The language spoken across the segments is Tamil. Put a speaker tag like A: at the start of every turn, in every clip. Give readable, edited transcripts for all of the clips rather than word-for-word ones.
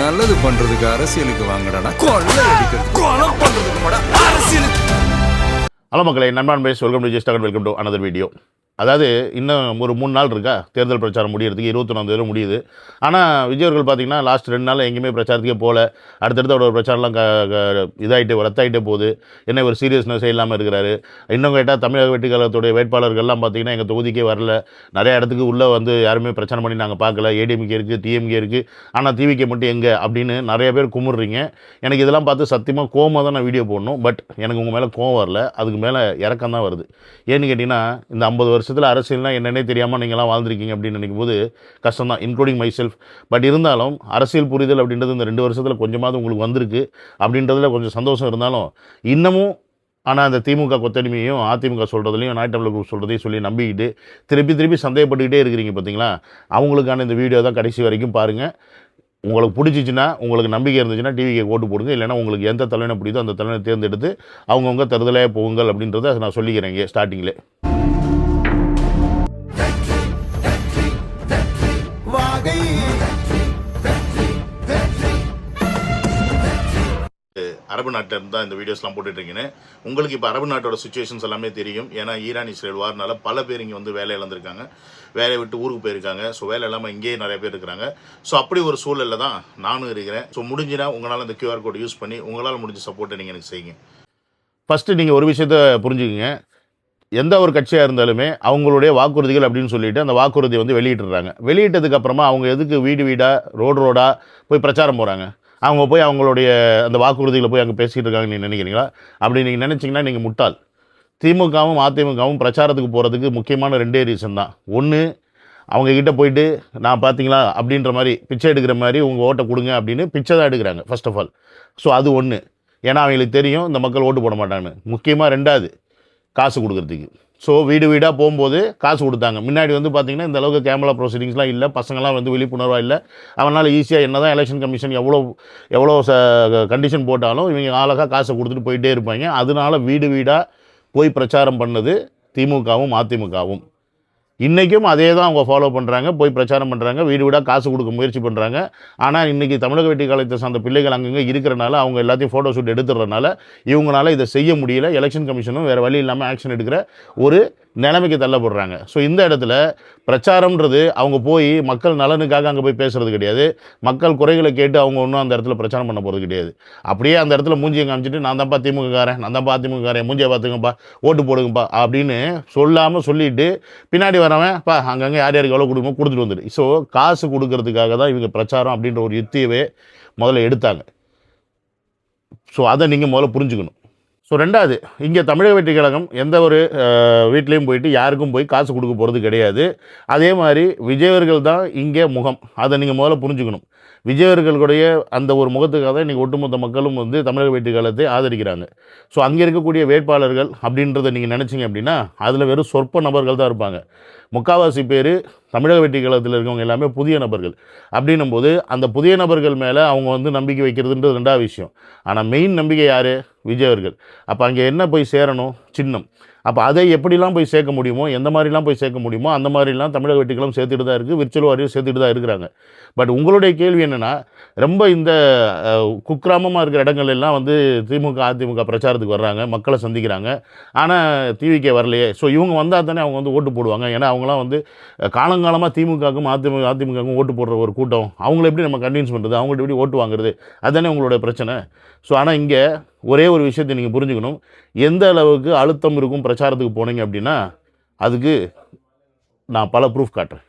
A: நல்லது பண்றதுக்கு அரசியலுக்கு வாங்கடா, கொள்ளை அடிக்கிறது கொலை பண்றதுக்கு கூட அரசியலுக்கு.
B: ஹலோ மக்களே, நண்பன் பேஸ். Welcome to just welcome to another video. அதாவது இன்னும் ஒரு 3 நாள் இருக்கா தேர்தல் பிரச்சாரம் முடியறதுக்கு. 21 முடியுது. ஆனால் விஜய் அவர்கள் பார்த்தீங்கன்னா லாஸ்ட் 2 நாள் எங்கேயுமே பிரச்சாரத்துக்கே போகல. அடுத்தடுத்து அவரோட பிரச்சாரம்லாம் இதாகிட்டே ரத்தாகிட்டே போகுது. என்ன ஒரு சீரியஸ்னஸே இல்லாமல் இருக்கிறாரு. இன்னும் கேட்டால் தமிழக வெற்றி கழகத்துடைய வேட்பாளர்கள்லாம் பார்த்தீங்கன்னா எங்கள் தொகுதிக்கே வரல. நிறைய இடத்துக்கு உள்ளே வந்து யாருமே பிரச்சனை பண்ணி நாங்கள் பார்க்கல. ஏடிஎம்கே இருக்குது, டிஎம்கே இருக்குது, ஆனால் டிவிகே மட்டும் எங்கே அப்படின்னு நிறைய பேர் குமுறுறீங்க. எனக்கு இதெல்லாம் பார்த்து சத்தியமாக கோவமாக தான் நான் வீடியோ போடணும். பட் எனக்கு உங்கள் மேலே கோவம் வரல, அதுக்கு மேலே இறக்கம் தான் வருது. ஏன்னு கேட்டிங்கன்னா இந்த 50 வருஷத்தில் அரசியல்னா என்னென்னே தெரியாமல் நீங்களாம் வாழ்ந்துருக்கீங்க அப்படின்னு நினைக்கும் போது கஷ்டம் தான், இன்க்ளூடிங் மை செல்ஃப். பட் இருந்தாலும் அரசியல் புரிதல் அப்படின்றது இந்த 2 வருஷத்தில் கொஞ்சமாவது உங்களுக்கு வந்திருக்கு அப்படின்றதுல கொஞ்சம் சந்தோஷம் இருந்தாலும் இன்னமும் ஆனால் அந்த திமுக கொத்தடிமையும் அதிமுக சொல்கிறதுலையும் நாய்டபிள் குரூப் சொல்கிறதையும் சொல்லி நம்பிக்கிட்டு திருப்பி சந்தேகப்பட்டுக்கிட்டே இருக்கிறீங்க பார்த்தீங்களா. அவங்களுக்கான இந்த வீடியோ தான் கடைசி வரைக்கும் பாருங்கள். உங்களுக்கு பிடிச்சிச்சின்னா, உங்களுக்கு நம்பிக்கை இருந்துச்சுன்னா டிவிக்கு ஓட்டு போடுங்க. இல்லைனா உங்களுக்கு எந்த தலைவனை பிடித்தோ அந்த தலைவனை தேர்ந்தெடுத்து அவங்கவுங்க தருதலையாக போகுங்கள் அப்படின்றத நான் சொல்லிக்கிறேன் இங்கே ஸ்டார்டிங்கில். அரபு நாட்டில் இருந்தால் இந்த வீடியோஸ்லாம் போட்டுட்ருக்கீங்க. உங்களுக்கு இப்போ அரபு நாட்டோட சுச்சுவேஷன்ஸ் எல்லாமே தெரியும். ஏன்னா ஈரான் இஸ்ரேல் வார்னால பல பேர் இங்கே வந்து வேலை இழந்திருக்காங்க, வேலையை விட்டு ஊருக்கு போயிருக்காங்க. ஸோ வேலை இல்லாமல் இங்கேயே நிறைய பேர் இருக்கிறாங்க. ஸோ அப்படி ஒரு சூழலில் தான் நானும் இருக்கிறேன். ஸோ முடிஞ்சுன்னா உங்களால் இந்த QR கோட் யூஸ் பண்ணி உங்களால் முடிஞ்ச சப்போர்ட்டை நீங்கள் எனக்கு செய்யுங்க. ஃபஸ்ட்டு நீங்கள் ஒரு விஷயத்த புரிஞ்சுக்குங்க. எந்த ஒரு கட்சியாக இருந்தாலுமே அவங்களுடைய வாக்குறுதிகள் அப்படின்னு சொல்லிட்டு அந்த வாக்குறுதியை வந்து வெளியிட்டுறாங்க. வெளியிட்டதுக்கப்புறமா அவங்க எதுக்கு வீடு வீடாக ரோடாக போய் பிரச்சாரம் போகிறாங்க? அவங்க போய் அவங்களுடைய அந்த வாக்குறுதிகளை போய் அங்கே பேசிகிட்டு இருக்காங்கன்னு நீங்கள் நினைக்கிறீங்களா? அப்படி நீங்கள் நினச்சிங்கன்னா நீங்கள் முட்டாள். திமுகவும் அதிமுகவும் பிரச்சாரத்துக்கு போகிறதுக்கு முக்கியமான 2 ரீசன் தான். ஒன்று, அவங்கக்கிட்ட போயிட்டு நான் பார்த்தீங்களா அப்படின்ற மாதிரி பிச்சை எடுக்கிற மாதிரி உங்கள் ஓட்டை கொடுங்க அப்படின்னு பிச்சை தான் எடுக்கிறாங்க ஃபர்ஸ்ட் ஆஃப் ஆல். ஸோ அது ஒன்று. ஏன்னா அவங்களுக்கு தெரியும் இந்த மக்கள் ஓட்டு போட மாட்டாங்கன்னு. முக்கியமாக 2வது, காசு கொடுக்குறதுக்கு. ஸோ வீடு வீடாக போகும்போது காசு கொடுத்தாங்க. முன்னாடி வந்து பார்த்திங்கன்னா இந்த அளவுக்கு கேமரா ப்ரொசீடிங்ஸ்லாம் இல்லை, பசங்களாம் வந்து விழிப்புணர்வாக இல்லை. அவனால் ஈஸியாக என்ன தான் எலெக்ஷன் கமிஷன் எவ்வளோ கண்டிஷன் போட்டாலும் இவங்க அழகாக காசை கொடுத்துட்டு போயிட்டே இருப்பாங்க. அதனால வீடு வீடாக போய் பிரச்சாரம் பண்ணது திமுகவும் அதிமுகவும். இன்றைக்கும் அதே தான் அவங்க ஃபாலோ பண்ணுறாங்க. போய் பிரச்சாரம் பண்ணுறாங்க, வீடு வீடாக காசு கொடுக்க முயற்சி பண்ணுறாங்க. ஆனால் இன்றைக்கி தமிழக வெற்றி கழகத்தை சார்ந்த பிள்ளைகள் அங்கங்கே இருக்கிறனால அவங்க எல்லாத்தையும் ஃபோட்டோ ஷூட் எடுத்துடுறதுனால இவங்களால இதை செய்ய முடியல. எலெக்ஷன் கமிஷனும் வேறு வழி இல்லாமல் ஆக்ஷன் எடுக்கிற ஒரு நிலைமைக்கு தள்ளப்படுறாங்க. ஸோ இந்த இடத்துல பிரச்சாரம்ன்றது அவங்க போய் மக்கள் நலனுக்காக அங்கே போய் பேசுகிறது கிடையாது. மக்கள் குறைகளை கேட்டு அவங்க ஒன்றும் அந்த இடத்துல பிரச்சாரம் பண்ண போகிறது கிடையாது. அப்படியே அந்த இடத்துல மூஞ்சியை காமிச்சிட்டு நான் தான்ப்பா திமுககாரன், நான் தான்ப்பா அதிமுககாரன், மூஞ்சியை பார்த்துங்கப்பா, ஓட்டு போடுங்கப்பா அப்படின்னு சொல்லாமல் சொல்லிவிட்டு பின்னாடி வரவன் பா அங்கங்கே யார் யாருக்கு எவ்வளோ கொடுக்கணும் கொடுத்துட்டு வந்துடு. ஸோ காசு கொடுக்கறதுக்காக தான் இவங்க பிரச்சாரம் அப்படின்ற ஒரு யுத்தியவே முதல்ல எடுத்தாங்க. ஸோ அதை நீங்கள் முதல்ல புரிஞ்சுக்கணும். ஸோ 2வது, இங்கே தமிழக வெற்றி கழகம் எந்த ஒரு வீட்லேயும் போயிட்டு யாருக்கும் போய் காசு கொடுக்க போகிறது கிடையாது. அதே மாதிரி விஜயவர்கள் தான் இங்கே முகம், அதை நீங்கள் முதல்ல புரிஞ்சுக்கணும். விஜயவர்களுடைய அந்த ஒரு முகத்துக்காக தான் இன்றைக்கி ஒட்டுமொத்த மக்களும் வந்து தமிழக வெற்றி கழகத்தை ஆதரிக்கிறாங்க. ஸோ அங்கே இருக்கக்கூடிய வேட்பாளர்கள் அப்படின்றத நீங்கள் நினச்சிங்க அப்படின்னா அதில் வெறும் சொற்ப நபர்கள் தான் இருப்பாங்க. முக்கால்வாசி பேர் தமிழக வெற்றி கழகத்தில் இருக்கவங்க எல்லாமே புதிய நபர்கள். அப்படின்னும் போது அந்த புதிய நபர்கள் மேலே அவங்க வந்து நம்பிக்கை வைக்கிறதுன்றது 2வது விஷயம். ஆனால் மெயின் நம்பிக்கை யார்? விஜயவர்கள். அப்போ அங்கே என்ன போய் சேரணும்? சின்னம். அப்போ அதை எப்படிலாம் போய் சேர்க்க முடியுமோ, எந்த மாதிரிலாம் போய் சேர்க்க முடியுமோ அந்த மாதிரிலாம் தமிழக வெற்றிகளும் சேர்த்துட்டு தான் இருக்குது, விர்ச்சுவல் வாரியும் சேர்த்துட்டு தான் இருக்கிறாங்க. பட் உங்களுடைய கேள்வி என்னென்னா, ரொம்ப இந்த குக்கிராமமாக இருக்கிற இடங்கள் எல்லாம் வந்து திமுக அதிமுக பிரச்சாரத்துக்கு வர்றாங்க, மக்களை சந்திக்கிறாங்க, ஆனால் டிவிக்கே வரலையே. ஸோ இவங்க வந்தால் தானே அவங்க வந்து ஓட்டு போடுவாங்க. ஏன்னா அவங்களாம் வந்து காலங்காலமாக திமுகவுக்கும் அதிமுகவுக்கும் ஓட்டு போடுற ஒரு கூட்டம். அவங்கள எப்படி நம்ம கன்வின்ஸ் பண்ணுறது, அவங்கள்ட்ட எப்படி ஓட்டு வாங்குறது, அதுதானே உங்களோட பிரச்சனை. ஸோ ஆனால் இங்கே ஒரே ஒரு விஷயத்தை நீங்கள் புரிஞ்சுக்கணும். எந்த அளவுக்கு அழுத்தம் இருக்கும் பிரச்சாரத்துக்கு போனீங்க அப்படின்னா அதுக்கு நான் பல ப்ரூஃப் காட்டுறேன்.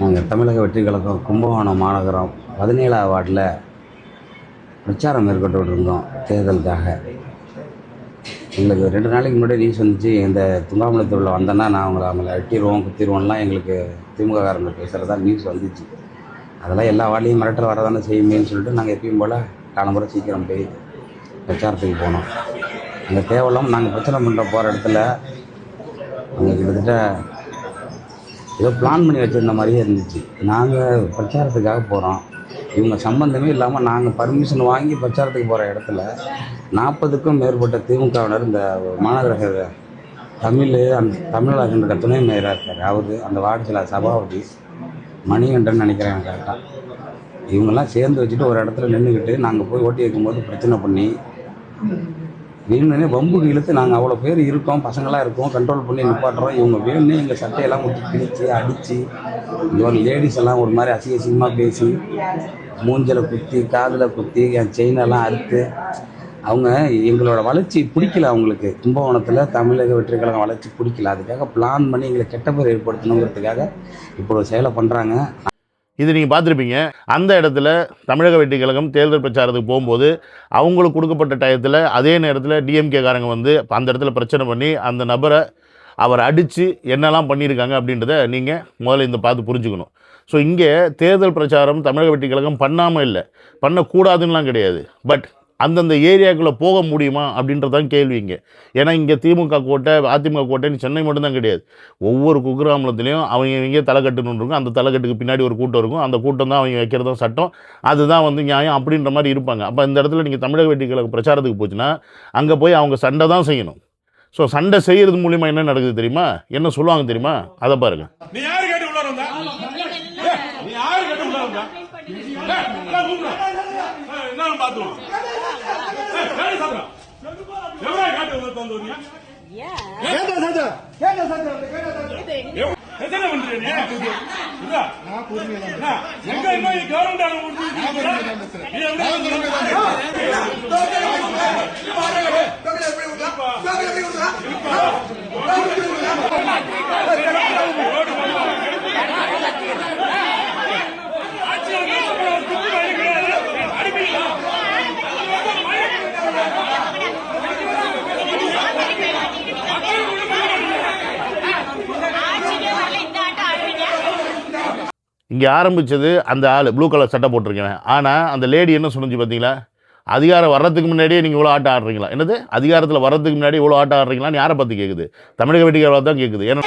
C: நாங்கள் தமிழக வெற்றி கழகம் கும்பகோணம் மாநகரம் 17வது வார்டில் பிரச்சாரம் மேற்கொண்டு இருந்தோம் தேர்தலுக்காக. எங்களுக்கு 2 நாளைக்கு முன்னாடி நியூஸ் வந்துச்சு, இந்த துங்காமலத்தூரில் வந்தேன்னா நான் அவங்கள வெட்டிடுவோம் குத்திடுவோம்லாம் எங்களுக்கு திமுககாரங்க பேசுகிறதா நியூஸ் வந்துச்சு. அதெல்லாம் எல்லா வார்டிலையும் மிரட்டல் வரதானே செய்யுமேன்னு சொல்லிட்டு நாங்கள் எப்பயும் போல் காலம்புற சீக்கிரம் போய் பிரச்சாரத்துக்கு போனோம். அங்கே தேவையில்லாமல் நாங்கள் பிரச்சாரம் பண்ணுற போகிற இடத்துல அங்கே கிட்டத்தட்ட ஏதோ பிளான் பண்ணி வச்சுருந்த மாதிரியே இருந்துச்சு. நாங்கள் பிரச்சாரத்துக்காக போகிறோம், இவங்க சம்பந்தமே இல்லாமல் நாங்கள் பர்மிஷன் வாங்கி பிரச்சாரத்துக்கு போகிற இடத்துல 40க்கும் மேற்பட்ட திமுகவினர் இந்த மாநகர தமிழக துணை மேயராக இருக்கார். அவர் அந்த வார்டு சில சபாபதி மணிகண்டன் நினைக்கிறேன் கரெக்டாக. இவங்கெல்லாம் சேர்ந்து வச்சுட்டு ஒரு இடத்துல நின்றுக்கிட்டு நாங்கள் போய் ஓட்டி வைக்கும்போது பிரச்சனை பண்ணி வேணுன்னே வம்புக்கு இழுத்து நாங்கள் அவ்வளோ பேர் இருக்கோம், பசங்களாக இருக்கோம், கண்ட்ரோல் பண்ணி நிப்பாட்டுறோம். இவங்க வேணுன்னே எங்கள் சட்டையெல்லாம் முட்டி கிழிச்சு அடித்து இவங்க லேடிஸ் எல்லாம் ஒரு மாதிரி அசிங்கமாக பேசி மூஞ்சில் குத்தி காதில் குத்தி என் செயினெல்லாம் அறுத்து அவங்க எங்களோட வளர்ச்சி பிடிக்கல. அவங்களுக்கு கும்பகோணத்தில் தமிழக வெற்றி கழகம் வளர்ச்சி பிடிக்கல. அதுக்காக பிளான் பண்ணி எங்களை கெட்ட பேர் ஏற்படுத்தணுங்கிறதுக்காக இப்போ ஒரு செயலை பண்ணுறாங்க.
B: இது நீங்கள் பார்த்துருப்பீங்க. அந்த இடத்துல தமிழக வெற்றி கழகம் தேர்தல் பிரச்சாரத்துக்கு போகும்போது அவங்களுக்கு கொடுக்கப்பட்ட டயத்தில் அதே நேரத்தில் டிஎம்கேக்காரங்க வந்து அந்த இடத்துல பிரச்சனை பண்ணி அந்த நபரை அவர் அடித்து என்னெல்லாம் பண்ணியிருக்காங்க அப்படின்றத நீங்கள் முதல்ல இந்த பார்த்து புரிஞ்சுக்கணும். ஸோ இங்கே தேர்தல் பிரச்சாரம் தமிழக வெற்றி கழகம் பண்ணாமல் இல்லை, பண்ணக்கூடாதுன்னெலாம் கிடையாது. பட் அந்தந்த ஏரியாக்குள்ளே போக முடியுமா அப்படின்றதான் கேள்விங்க. ஏன்னா இங்கே திமுக கோட்டை அதிமுக கோட்டைன்னு சென்னை மட்டும்தான் கிடையாது. ஒவ்வொரு குக்கிராமத்துலேயும் அவங்க தலைக்கட்டுன்னு இருக்கும். அந்த தலைக்கட்டுக்கு பின்னாடி ஒரு கூட்டம் இருக்கும். அந்த கூட்டம் தான் அவங்க வைக்கிறதும் சட்டம், அதுதான் வந்து நியாயம் அப்படின்ற மாதிரி இருப்பாங்க. அப்போ இந்த இடத்துல நீங்கள் தமிழக வெற்றி கழகம் பிரச்சாரத்துக்கு போச்சுன்னா அங்கே போய் அவங்க சண்டை தான் செய்யணும். ஸோ சண்டை செய்கிறது மூலிமா என்ன நடக்குது தெரியுமா, என்ன சொல்லுவாங்க தெரியுமா, அதை பாருங்கள். இங்கே ஆரம்பித்தது அந்த ஆள் ப்ளூ கலர் சட்டை போட்டிருக்கேன். ஆனால் அந்த லேடி என்ன சொன்னிச்சு பார்த்தீங்களா, அதிகாரம் வர்றதுக்கு முன்னாடியே நீங்கள் இவ்வளோ ஆட்டம் ஆடுறீங்களா, என்னது அதிகாரத்தில் வர்றதுக்கு முன்னாடி இவ்வளோ ஆட்டம் ஆடுறீங்களான்னு யாரை பார்த்து கேட்குது, தமிழக வெற்றி கழகம் தான் கேட்குது. ஏன்னா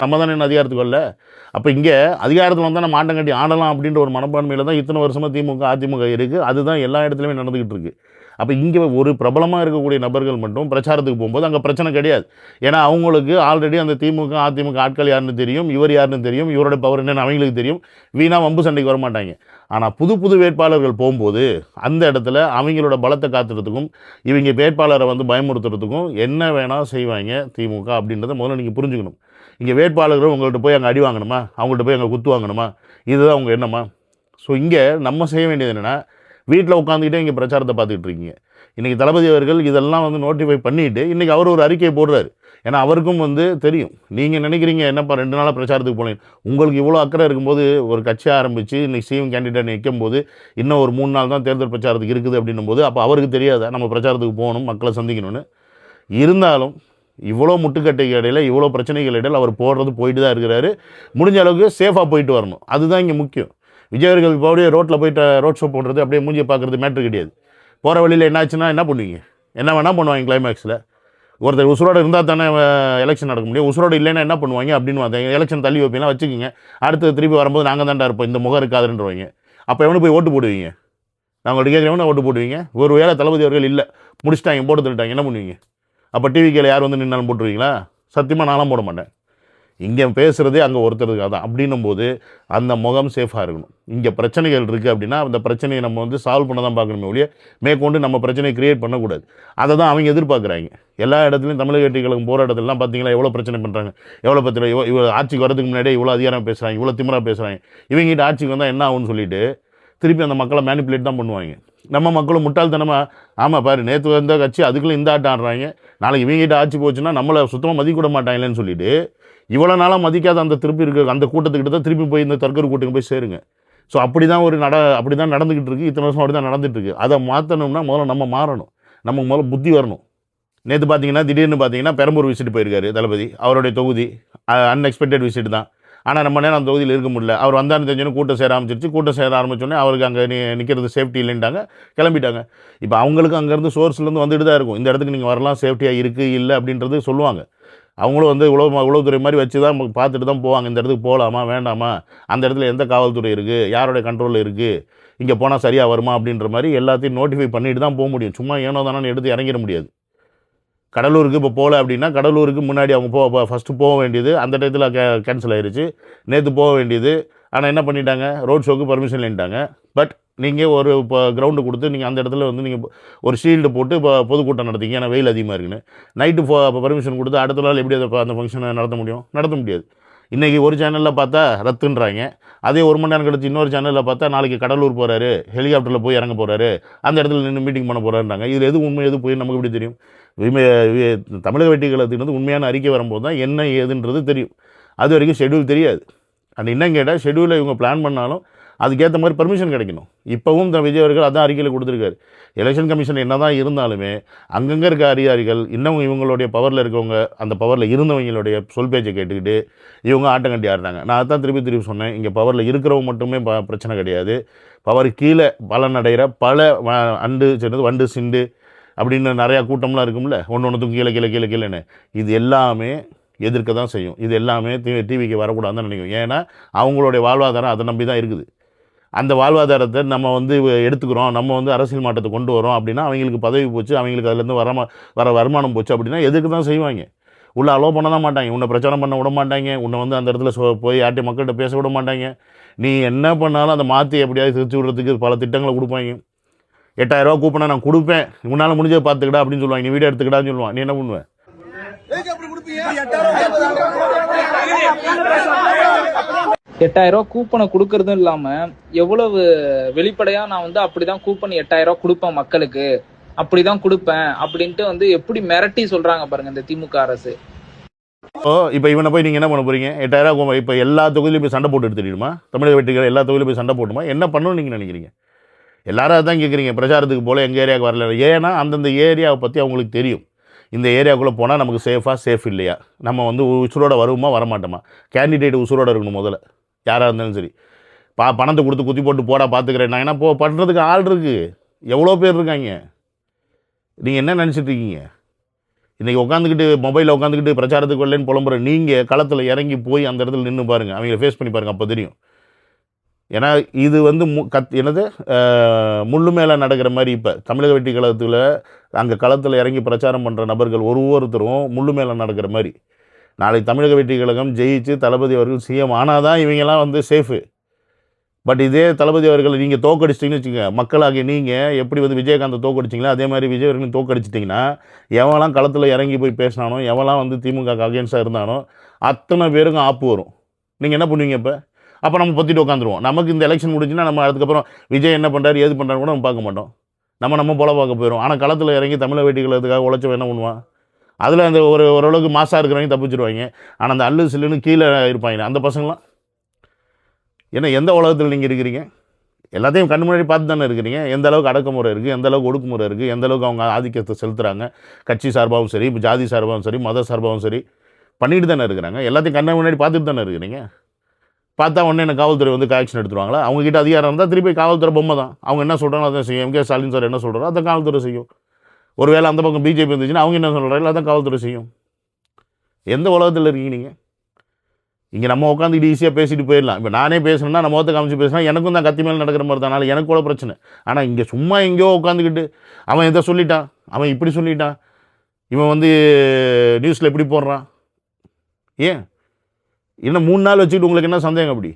B: நம்ம தானே என்ன அதிகாரத்துக்கு வரல. அப்போ இங்கே அதிகாரத்தில் வந்தால் நம்ம ஆட்டம் கட்டி ஆடலாம் அப்படின்ற ஒரு மனப்பான்மையில் தான் இத்தனை வருஷமாக திமுக அதிமுக இருக்குது. அதுதான் எல்லா இடத்துலையுமே நடந்துக்கிட்டு இருக்குது. அப்போ இங்கே ஒரு பிரபலமாக இருக்கக்கூடிய நபர்கள் மட்டும் பிரச்சாரத்துக்கு போகும்போது அங்கே பிரச்சனை கிடையாது. ஏன்னா அவங்களுக்கு ஆல்ரெடி அந்த திமுக அதிமுக ஆட்கள் யாருன்னு தெரியும், இவர் யாருன்னு தெரியும், இவரோட பவர் என்னென்னு அவங்களுக்கு தெரியும். வீணாக வம்பு சண்டைக்கு வர மாட்டாங்க. ஆனால் புது புது வேட்பாளர்கள் போகும்போது அந்த இடத்துல அவங்களோட பலத்தை காத்துறதுக்கும் இவங்க வேட்பாளரை வந்து பயமுறுத்துறதுக்கும் என்ன வேணால் செய்வாங்க திமுக அப்படின்றத முதல்ல நீங்கள் புரிஞ்சுக்கணும். இங்கே வேட்பாளர்கள் உங்கள்கிட்ட போய் அங்கே அடி வாங்கணுமா, அவங்கள்ட்ட போய் அங்கே குத்து வாங்கணுமா, இதுதான் அவங்க எண்ணமா. ஸோ இங்கே நம்ம செய்ய வேண்டியது என்னென்னா, வீட்டில் உட்காந்துக்கிட்டே இங்கே பிரச்சாரத்தை பார்த்துக்கிட்டு இருக்கீங்க. இன்றைக்கி தளபதி அவர்கள் இதெல்லாம் வந்து நோட்டிஃபை பண்ணிவிட்டு இன்றைக்கி அவர் ஒரு அறிக்கையை போடுறாரு. ஏன்னா அவருக்கும் வந்து தெரியும், நீங்கள் நினைக்கிறீங்க என்னப்பா 2 நாளாக பிரச்சாரத்துக்கு போனீங்க, உங்களுக்கு இவ்வளோ அக்கறை இருக்கும்போது ஒரு கட்சி ஆரம்பித்து இன்றைக்கி சிஎம் கேண்டிடேட் நிற்கும் போது இன்னும் ஒரு 3 நாள் தான் தேர்தல் பிரச்சாரத்துக்கு இருக்குது அப்படின்னும் போது அப்போ அவருக்கு தெரியாதா நம்ம பிரச்சாரத்துக்கு போகணும், மக்களை சந்திக்கணும்னு. இருந்தாலும் இவ்வளோ முட்டுக்கட்டைக்கு இடையில் இவ்வளோ பிரச்சனைகள் இடையில் அவர் போயிட்டு தான் இருக்கிறாரு. முடிஞ்ச அளவுக்கு சேஃபாக போயிட்டு வரணும், அதுதான் இங்கே முக்கியம். விஜயர்கள் இப்போ அப்படியே ரோட்டில் போயிட்டு ரோட் ஷோ போடுறது அப்படியே மூஞ்சியை பார்க்குறது மேட்ரு கிடையாது. போகிற வழியில் என்னாச்சுன்னா என்ன பண்ணுவீங்க, என்ன வேணால் பண்ணுவாங்க. கிளைமேக்ஸில் ஒருத்தர் உசுரோடு இருந்தால் தானே எலெக்ஷன் நடக்க முடியும், உசுரோடு இல்லைன்னா என்ன பண்ணுவாங்க அப்படின்னு வந்தாங்க. எலெக்ஷன் தள்ளி வைப்பீங்கன்னா வச்சுக்கிங்க, அடுத்து திருப்பி வரும்போது நாங்கள் தான்டா இருப்போம், இந்த முகம் இருக்காதுன்றவங்க. அப்போ எவனு போய் ஓட்டு போடுவீங்க, நான் உங்கள்கிட்ட கேட்குறவன ஓட்டு போடுவீங்க. ஒரு வேளை தளபதி அவர்கள் இல்லை முடிச்சிட்டாங்க போட்டு தள்ளிட்டாங்க, என்ன பண்ணுவீங்க? அப்போ டிவிக்கில் யார் வந்து நின்னாலும் போட்டுருவீங்களா? சத்தியமாக நானும் போட மாட்டேன். இங்கே பேசுகிறதே அங்கே ஒருத்தருக்காக தான். அப்படின்னும் போது அந்த முகம் சேஃபாக இருக்கணும். இங்கே பிரச்சனைகள் இருக்குது அப்படின்னா அந்த பிரச்சனையை நம்ம வந்து சால்வ் பண்ண தான் பார்க்கணுமே ஒழிய மேற்கொண்டு நம்ம பிரச்சனையை க்ரியேட் பண்ணக்கூடாது. அதை தான் அவங்க எதிர்பார்க்குறாங்க. எல்லா இடத்துலையும் தமிழக வெற்றி கழகம் போகிற இடத்துலலாம் பார்த்தீங்களா எவ்வளோ பிரச்சனை பண்ணுறாங்க, எவ்வளோ பிரச்சனை. இவ்வளோ ஆட்சிக்கு வரதுக்கு முன்னாடியே இவ்வளோ அதிகாரம் பேசுகிறாங்க, இவ்வளோ திமிராக பேசுகிறாங்க. இவங்ககிட்ட ஆட்சிக்கு வந்தால் என்ன ஆகும்னு சொல்லிட்டு திருப்பி அந்த மக்களை மேனிப்புலேட் தான் பண்ணுவாங்க. நம்ம மக்களும் முட்டாள்தனமாக ஆமாம் பாரு நேற்று வந்த கட்சி அதுக்குள்ளே இந்த ஆட்டம் ஆடுறாங்க, நாளைக்கு இவங்ககிட்ட ஆட்சி போச்சுன்னா நம்மளை சுத்தமாக மதிக்கூட மாட்டாங்களேன்னு சொல்லிட்டு இவ்வளோ நாளாக மதிக்காத அந்த திருப்பி இருக்க அந்த கூட்டத்துக்கிட்ட தான் திருப்பி போய் இந்த தற்கொலை கூட்டத்துக்கு போய் சேருங்க. ஸோ அப்படி தான் அப்படி தான் நடந்துக்கிட்டு இருக்குது. இத்தனை வருஷம் அப்படி தான் நடந்துகிட்ருக்கு. அதை மாற்றணும்னா முதல்ல நம்ம மாறணும், நமக்கு முதல்ல புத்தி வரணும். நேற்று பார்த்தீங்கன்னா திடீர்னு பார்த்தீங்கன்னா பெரம்பூர் விசிட் போயிருக்காரு தளபதி. அவருடைய தொகுதி அன்எக்ஸ்பெக்டட் விசிட் தான். ஆனால் நம்ம நேரம் அந்த தொகுதியில் இருக்க முடியல. அவர் வந்தான்னு தெரிஞ்சோன்னு கூட்டம் சேர ஆரம்பிச்சிருச்சு. கூட்டம் சேர ஆரம்பிச்சோடனே அவருக்கு அங்கே நிற்கிறது சேஃப்டி இல்லைன்ட்டாங்க, கிளம்பிட்டாங்க. இப்போ அவங்களுக்கு அங்கேருந்து சோர்ஸ்லேருந்து வந்துட்டு தான் இருக்கும், இந்த இடத்துக்கு நீங்கள் வரலாம், சேஃப்டியாக இருக்குது இல்லை அப்படின்றது சொல்லுவாங்க. அவங்களும் வந்து உளவுத்துறை மாதிரி வச்சு தான் பார்த்துட்டு தான் போவாங்க, இந்த இடத்துக்கு போகலாமா வேண்டாமா, அந்த இடத்துல எந்த காவல்துறை இருக்குது, யாருடைய கண்ட்ரோலில் இருக்குது, இங்கே போனால் சரியாக வருமா அப்படின்ற மாதிரி எல்லாத்தையும் நோட்டிஃபை பண்ணிட்டு தான் போக முடியும். சும்மா ஏனோ தானே எடுத்து இறங்கிட முடியாது. கடலூருக்கு இப்போ போகல அப்படின்னா கடலூருக்கு முன்னாடி அவங்க ஃபஸ்ட்டு போக வேண்டியது அந்த டயத்தில் கேன்சல் ஆயிடுச்சு. நேற்று போக வேண்டியது. ஆனால் என்ன பண்ணிட்டாங்க, ரோட் ஷோக்கு பர்மிஷன் இல்லைன்ட்டாங்க. பட் நீங்கள் ஒரு இப்போ கிரவுண்டு கொடுத்து நீங்கள் அந்த இடத்துல வந்து நீங்கள் ஒரு ஷீல்டு போட்டு இப்போ பொதுக்கூட்டம் நடத்திங்க, ஏன்னா வெயில் அதிகமாக இருக்குன்னு. நைட்டு பர்மிஷன் கொடுத்து அடுத்த நாள் எப்படி அந்த ஃபங்க்ஷனை நடத்த முடியும்? நடத்த முடியாது. இன்றைக்கி ஒரு சேனலில் பார்த்தா ரத்துன்றாங்க, அதே 1 மணி நேரம் கழிச்சு இன்னொரு சேனலில் பார்த்தா நாளைக்கு கடலூர் போகிறாரு, ஹெலிகாப்டரில் போய் இறங்க போகிறாரு, அந்த இடத்துல நின்று மீட்டிங் பண்ண போகிறாருன்றாங்க. இதில் எது உண்மை எது போய் நமக்கு எப்படி தெரியும்? தமிழக வெட்டிகளத்திலிருந்து உண்மையான அறிக்கை வரும்போது தான் என்ன ஏதுன்றது தெரியும். அது வரைக்கும் ஷெட்யூல் தெரியாது. அண்ட் இன்னும் கேட்டால் ஷெட்யூலை இவங்க பிளான் பண்ணாலும் அதுக்கேற்ற மாதிரி பர்மிஷன் கிடைக்கணும். இப்போவும் விஜய் அவர்கள் அதான் அறிக்கையில் கொடுத்துருக்காரு. எலெக்ஷன் கமிஷன் என்ன தான் இருந்தாலுமே அங்கங்கே இருக்க அதிகாரிகள் இன்னும் இவங்களுடைய பவரில் இருக்கவங்க, அந்த பவரில் இருந்தவங்களுடைய சொல் பேச்சை கேட்டுக்கிட்டு இவங்க ஆட்டம் கட்டி ஆடுறாங்க. நான் அதான் திருப்பி சொன்னேன், இங்கே பவரில் இருக்கிறவங்க மட்டுமே பிரச்சனை கிடையாது. பவர் கீழே பலனடைகிற பல அண்டு சேர்ந்தது வண்டு சிண்டு அப்படின்னு நிறையா கூட்டம்லாம் இருக்கும்ல, ஒன்றுத்துக்கும் கீழே கீழே கீழே கீழேன்னு, இது எல்லாமே எதிர்க்க தான் செய்யும். இது எல்லாமே டிவிக்கு வரக்கூடாதுன்னு தான் நினைக்கும். ஏன்னா அவங்களுடைய வாழ்வாதாரம் அதை நம்பி தான் இருக்குது. அந்த வாழ்வாதாரத்தை நம்ம வந்து எடுத்துக்கிறோம், நம்ம வந்து அரசியல் மாற்றத்தை கொண்டு வரோம் அப்படின்னா அவங்களுக்கு பதவி போச்சு, அவங்களுக்கு அதுலேருந்து வர வருமானம் போச்சு அப்படின்னா எதுக்கு தான் செய்வாங்க. உள்ளே அலோவ் பண்ண தான் மாட்டாங்க, உன்னை பிரச்சாரம் பண்ண விட மாட்டாங்க, உன்னை வந்து அந்த இடத்துல போய் யார்ட்டி மக்கள்கிட்ட பேச விட மாட்டாங்க. நீ என்ன பண்ணாலும் அதை மாற்றி எப்படியாவது திருச்சி விடுறதுக்கு பல திட்டங்களை கொடுப்பாங்க. 8000 ரூபா கூப்பினா நான் கொடுப்பேன், உன்னால் முடிஞ்சதை பார்த்துக்கிடா அப்படின்னு சொல்லுவாங்க. நீ வீடியோ எடுத்துக்கிடான்னு சொல்லுவான். நீ என்ன பண்ணுவேன்?
D: 8000 ரூபா கூப்பனை கொடுக்கறதும் இல்லாம எவ்வளவு வெளிப்படையா நான் வந்து அப்படிதான் கூப்பன் 8000 ரூபா கொடுப்பேன் மக்களுக்கு, அப்படிதான் கொடுப்பேன் அப்படின்ட்டு வந்து எப்படி மிரட்டி சொல்றாங்க பாருங்க இந்த திமுக அரசு.
B: இப்போ இவனை போய் நீங்கள் என்ன பண்ண போறீங்க? 8000 ரூபா இப்போ எல்லா தொகுதியிலும் போய் சண்டை போட்டு எடுத்துடுமா? தமிழக வெற்றிகள் எல்லா தொகுதியிலும் போய் சண்டை போட்டுமா? என்ன பண்ணணும்னு நீங்கள் நினைக்கிறீங்க? எல்லாரும் அதான் கேட்குறீங்க, பிரச்சாரத்துக்கு போல எங்கள் ஏரியாவுக்கு வரல. ஏன்னா அந்தந்த ஏரியாவை பற்றி அவங்களுக்கு தெரியும். இந்த ஏரியாவுக்குள்ளே போனால் நமக்கு சேஃப் இல்லையா, நம்ம வந்து உசுரோட வருவோமா வரமாட்டோமா, கேண்டிடேட் உசுரோட இருக்கணும் முதல்ல யாராக இருந்தாலும் சரி. பணத்தை கொடுத்து குத்தி போட்டு போடா பார்த்துக்கிறேன் நான், ஏன்னா பண்ணுறதுக்கு ஆள் இருக்குது, எவ்வளோ பேர் இருக்காங்க. நீங்கள் என்ன நினச்சிட்ருக்கீங்க? இன்றைக்கி உட்காந்துக்கிட்டு மொபைலில் உட்காந்துக்கிட்டு பிரச்சாரத்துக்கு வரலன்னு புலம்புற நீங்கள் களத்தில் இறங்கி போய் அந்த இடத்துல நின்று பாருங்கள், அவங்கள ஃபேஸ் பண்ணி பாருங்கள், அப்போ தெரியும். ஏன்னா இது வந்து முள்ளு மேலே நடக்கிற மாதிரி. இப்போ தமிழக வெட்டி கழகத்தில் அங்கே களத்தில் இறங்கி பிரச்சாரம் பண்ணுற நபர்கள் ஒவ்வொருத்தரும் முள்ளு மேலே நடக்கிற மாதிரி. நாளைக்கு தமிழக வெற்றி கழகம் ஜெயிச்சு தளபதி அவர்கள் சிஎம் ஆனால் தான் இவங்கெல்லாம் வந்து சேஃபு. பட் இதே தளபதி அவர்கள் நீங்கள் தோக்கடிச்சிட்டிங்கன்னு வச்சுக்கோங்க, மக்களாகி நீங்கள் எப்படி வந்து விஜயகாந்தை தோக்கடிச்சிங்களோ அதே மாதிரி விஜய் அவர்கள் தோக்கடிச்சிட்டிங்கன்னா எவெல்லாம் களத்தில் இறங்கி போய் பேசினானோ, எவெல்லாம் வந்து திமுக அகேன்ஸ்டாக இருந்தானோ அத்தனை பேருக்கும் ஆப்பு வரும். நீங்கள் என்ன பண்ணுவீங்க? அப்போ நம்ம பற்றிட்டு உட்காந்துருவோம். நமக்கு இந்த எலெக்ஷன் முடிஞ்சுன்னா நம்ம அதுக்கப்புறம் விஜய் என்ன பண்ணுறாரு ஏது பண்ணுறாரு கூட நம்ம பார்க்க மாட்டோம். நம்ம போல பார்க்க போயிடும். ஆனால் களத்தில் இறங்கி தமிழக வெட்டிகளுக்காக உழைச்சவன் என்ன பண்ணுவான்? அதில் அந்த ஓரளவுக்கு மாசாக இருக்கிறவங்க தப்பிச்சிருவாங்க. ஆனால் அந்த அல்லு சில்லுன்னு கீழே இருப்பாங்க அந்த பசங்களாம். ஏன்னா எந்த உலகத்தில் நீங்கள் இருக்கிறீங்க? எல்லாத்தையும் கண்ணு முன்னாடி பார்த்து தானே இருக்கிறீங்க. எந்த அளவுக்கு அடக்குமுறை இருக்குது, எந்த அளவுக்கு ஒடுக்குமுறை இருக்குது, எந்த அளவுக்கு அவங்க ஆதிக்கத்தை செலுத்துகிறாங்க, கட்சி சார்பாகவும் சரி, ஜாதி சார்பாகவும் சரி, மத சார்பாகவும் சரி பண்ணிட்டு தானே இருக்கிறாங்க. எல்லாத்தையும் கண்ணு முன்னாடி பார்த்துட்டு தானே இருக்கிறீங்க. பார்த்தா உடனே என்ன காவல்துறை வந்து ஆக்ஷன் எடுத்துருவாங்களா? அவங்ககிட்ட அதிகாரம் இருந்தால் திருப்பி காவல்துறை பொம்மை தான். அவங்க என்ன சொல்கிறாங்களோ அதான் செய்யும். எம்கே ஸ்டாலின் சார் என்ன சொல்கிறாரோ அதான் காவல்துறை செய்யும். ஒருவேளை அந்த பக்கம் பிஜேபி இருந்துச்சுன்னா அவங்க என்ன சொல்கிறாங்களோ அதான் காவல்துறை செய்யும். எந்த உலகத்தில் இருக்கீங்க நீங்கள்? இங்கே நம்ம உட்காந்துக்கிட்டு ஈஸியாக பேசிட்டு போயிடலாம். இப்போ நானே பேசணுன்னா நம்ம முகத்தை காமிச்சு பேசினா எனக்கும் தான் கத்தி மேலே நடக்கிற மாதிரி தான், எனக்கு கூட பிரச்சனை. ஆனால் இங்கே சும்மா எங்கேயோ உட்காந்துக்கிட்டு அவன் இதை சொல்லிட்டான், அவன் இப்படி சொல்லிட்டான், இவன் வந்து நியூஸில் எப்படி போடுறான், ஏன் இன்னும் 3 நாள் வச்சுக்கிட்டு உங்களுக்கு என்ன சந்தேகம்? அப்படி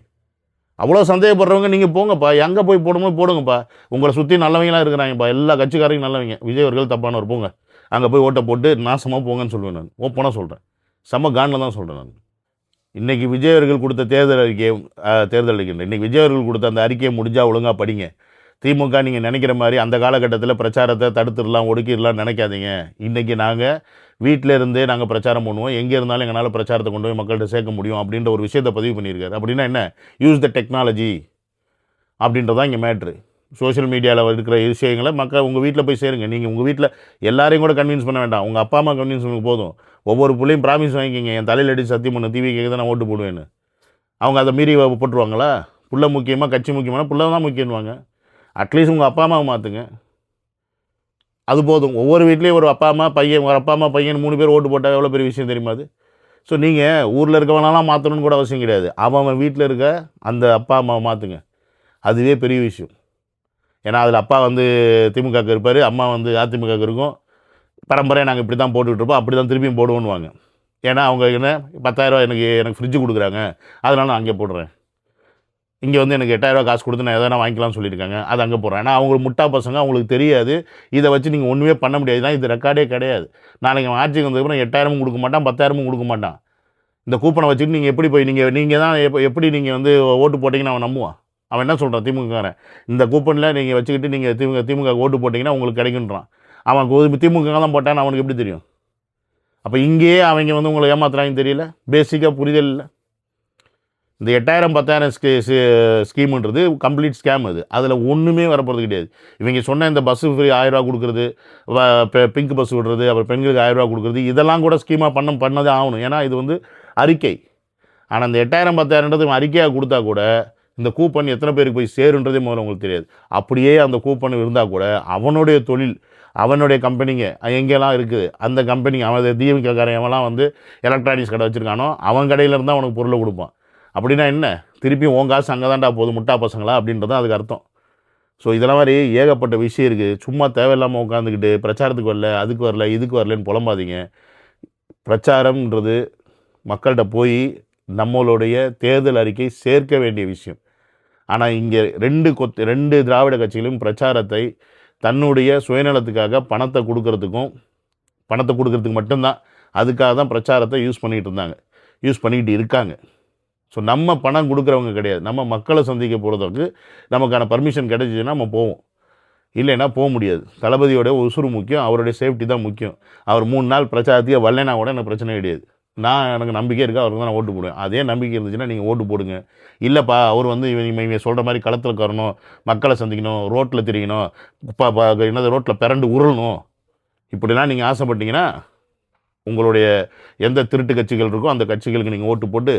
B: அவ்வளோ சந்தேகப்படுறவங்க நீங்கள் போங்கப்பா, எங்கே போய் போடுங்கப்பா. உங்களை சுற்றி நல்லவங்களாம் இருக்கிறாங்கப்பா, எல்லா கட்சிக்காரையும் நல்லவங்க. விஜய் அவர்கள் தப்பானவர், போங்க அங்கே போய் ஓட்டை போட்டு நாசமாக போங்கன்னு சொல்லுவேன். நான் ஓப்பனாக சொல்கிறேன், செம்ம காண்டில் தான் சொல்கிறேன். நான் இன்றைக்கி விஜய் அவர்கள் கொடுத்த தேர்தல் அறிக்கையை இன்றைக்கி விஜய் அவர்கள் கொடுத்த அந்த அறிக்கையை முடிஞ்சால் ஒழுங்காக படிங்க. திமுக நீங்கள் நினைக்கிற மாதிரி அந்த காலகட்டத்தில் பிரச்சாரத்தை தடுத்துடலாம் ஒடுக்கிடலாம் நினைக்காதீங்க. இன்றைக்கி நாங்கள் வீட்டில் இருந்தே நாங்கள் பிரச்சாரம் பண்ணுவோம், எங்கே இருந்தாலும் எங்களால் பிரச்சாரத்தை கொண்டு போய் மக்கள்கிட்ட சேர்க்க முடியும் அப்படின்ற ஒரு விஷயத்தை பதிவு பண்ணியிருக்காரு. அப்படின்னா என்ன? யூஸ் த டெக்னாலஜி அப்படின்றதான் இங்கே மேட்ரு. சோஷியல் மீடியாவில் இருக்கிற விஷயங்களை மக்கள் உங்கள் வீட்டில் போய் சேருங்க. நீங்கள் உங்கள் வீட்டில் எல்லாரையும் கூட கன்வின்ஸ் பண்ண வேண்டாம், உங்கள் அப்பா அம்மா கன்வின்ஸ் பண்ண போதும். ஒவ்வொரு பிள்ளையும் ப்ராமிஸ் வாங்கிக்கிங்க, என் தலையில் அடித்து சத்தியம் பண்ண டிவி கேட்க தான் நான் ஓட்டு போடுவேன்னு. அவங்க அதை மீறி போட்டுருவாங்களா? புள்ள முக்கியமாக கட்சி முக்கியமான புள்ள தான் முக்கியம்வாங்க. அட்லீஸ்ட் உங்கள் அப்பா அம்மாவை மாற்றுங்க, அது போதும். ஒவ்வொரு வீட்லேயும் ஒரு அப்பா அம்மா பையன், ஒரு அப்பா அம்மா பையன் 3 பேர் ஓட்டு போட்டால் எவ்வளோ பெரிய விஷயம் தெரியுமா அது? ஸோ நீங்கள் ஊரில் இருக்கவனாலாம் மாற்றணும்னு கூட அவசியம் கிடையாது, அவன் வீட்டில் இருக்க அந்த அப்பா அம்மாவை மாற்றுங்க, அதுவே பெரிய விஷயம். ஏன்னா அதில் அப்பா வந்து திமுகவுக்கு இருப்பார், அம்மா வந்து அதிமுகவுக்கு இருக்கும். பரம்பரையாக நாங்கள் இப்படி தான் போட்டுக்கிட்டுருப்போம், அப்படி தான் திருப்பியும் போடுவோன்னுவாங்க. ஏன்னா அவங்க என்ன 10,000 எனக்கு ஃப்ரிட்ஜு கொடுக்குறாங்க, அதனால நான் அங்கே போடுறேன். இங்கே வந்து எனக்கு 8,000 காசு கொடுத்து நான் எதனா வாங்கிக்கலாம்னு சொல்லியிருக்காங்க, அது அங்கே போடுறேன். ஏன்னா அவங்க முட்டா பசங்க, அவங்களுக்கு தெரியாது. இதை வச்சு நீங்கள் ஒன்றுமே பண்ண முடியாது. தான் இது ரெக்கார்டே கிடையாது. நாளைக்கு ஆட்சிக்கு வந்ததுக்கப்புறம் 8,000 கொடுக்க மாட்டான், 10,000 கொடுக்க மாட்டான். இந்த கூப்பனை வச்சுட்டு நீங்கள் எப்படி போய் நீங்கள் தான் எப்படி நீங்கள் வந்து ஓட்டு போட்டிங்கன்னு அவன் நம்புவான். அவன் என்ன சொல்கிறான், திமுககாரன் இந்த கூப்பனில் நீங்கள் வச்சுக்கிட்டு நீங்கள் திமுக ஓட்டு போட்டிங்கன்னா உங்களுக்கு கிடைக்குன்றான். அவன் திமுக தான் போட்டான்னு அவனுக்கு எப்படி தெரியும்? அப்போ இங்கேயே அவங்க வந்து உங்களை ஏமாத்துறாங்கன்னு தெரியல, பேசிக்காக புரிதல் இல்லை. இந்த 8,000 10,000 ஸ்கீமுன்றது கம்ப்ளீட் ஸ்கேம். அதில் ஒன்றுமே வரப்போகிறது கிடையாது. இவங்க சொன்ன இந்த பஸ்ஸு ஃப்ரீ 1000 ரூபா கொடுக்குறது, பிங்க் பஸ் விடுறது, அப்புறம் பெண்களுக்கு 1000 ரூபா கொடுக்குறது, இதெல்லாம் கூட ஸ்கீமாக பண்ணதே ஆகணும். ஏன்னா இது வந்து அறிக்கை. ஆனால் இந்த 8,000 10,000ன்றது அறிக்கையாக கொடுத்தா கூட இந்த கூப்பன் எத்தனை பேருக்கு போய் சேருன்றதே முதல்ல உங்களுக்கு தெரியாது. அப்படியே அந்த கூப்பன் இருந்தால் கூட அவனுடைய தொழில், அவனுடைய கம்பெனிங்க எங்கெல்லாம் இருக்குது, அந்த கம்பெனி அவன் டிஎம்கேக்காரன் எவெல்லாம் வந்து எலக்ட்ரானிக்ஸ் கடை வச்சுருக்கானோ அவன் கடையில் இருந்தால் அவனுக்கு பொருளை கொடுப்பான். அப்படின்னா என்ன, திருப்பியும் உன் காசு அங்கே தான்டா போகுது முட்டா பசங்களா அப்படின்றது அதுக்கு அர்த்தம். ஸோ இதெல்லாம் மாதிரி ஏகப்பட்ட விஷயம் இருக்குது. சும்மா தேவையில்லாமல் உட்காந்துக்கிட்டு பிரச்சாரத்துக்கு வரல, அதுக்கு வரல, இதுக்கு வரலன்னு புலம்பாதீங்க. பிரச்சாரம்ன்றது மக்கள்கிட்ட போய் நம்மளுடைய தேர்தல் அறிக்கை சேர்க்க வேண்டிய விஷயம். ஆனால் இங்கே ரெண்டு திராவிட கட்சிகளும் பிரச்சாரத்தை தன்னுடைய சுயநலத்துக்காக பணத்தை கொடுக்கறதுக்கு மட்டும்தான், அதுக்காக தான் பிரச்சாரத்தை யூஸ் பண்ணிக்கிட்டு இருக்காங்க. ஸோ நம்ம பணம் கொடுக்குறவங்க கிடையாது. நம்ம மக்களை சந்திக்க போகிறதுக்கு நமக்கான பர்மிஷன் கிடைச்சிதுன்னா நம்ம போவோம், இல்லைன்னா போக முடியாது. தளபதியோட உசுறு முக்கியம், அவருடைய சேஃப்டி தான் முக்கியம். அவர் 3 நாள் பிரச்சாரத்தையே வரலைன்னா கூட எனக்கு பிரச்சனை கிடையாது. எனக்கு நம்பிக்கை இருக்கா, அவருக்கு தான் நான் ஓட்டு போடுவேன். அதே நம்பிக்கை இருந்துச்சுன்னா நீங்கள் ஓட்டு போடுங்க. இல்லைப்பா அவர் வந்து இவங்க சொல்கிற மாதிரி களத்தில் உட்காரணும், மக்களை சந்திக்கணும், ரோட்டில் திரியணும், என்னது ரோட்டில் பிறண்டு உருளணும், இப்படிலாம் நீங்கள் ஆசைப்பட்டீங்கன்னா உங்களுடைய எந்த திருட்டு கட்சிகள் இருக்கோ அந்த கட்சிகளுக்கு நீங்கள் ஓட்டு போட்டு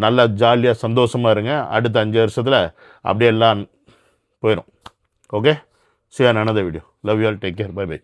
B: நல்லா ஜாலியாக சந்தோஷமாக இருங்க. அடுத்த 5 வருஷத்தில் அப்படியே எல்லாம் போயிடும். Okay, see you in another video. Love you all. Take care. Bye bye.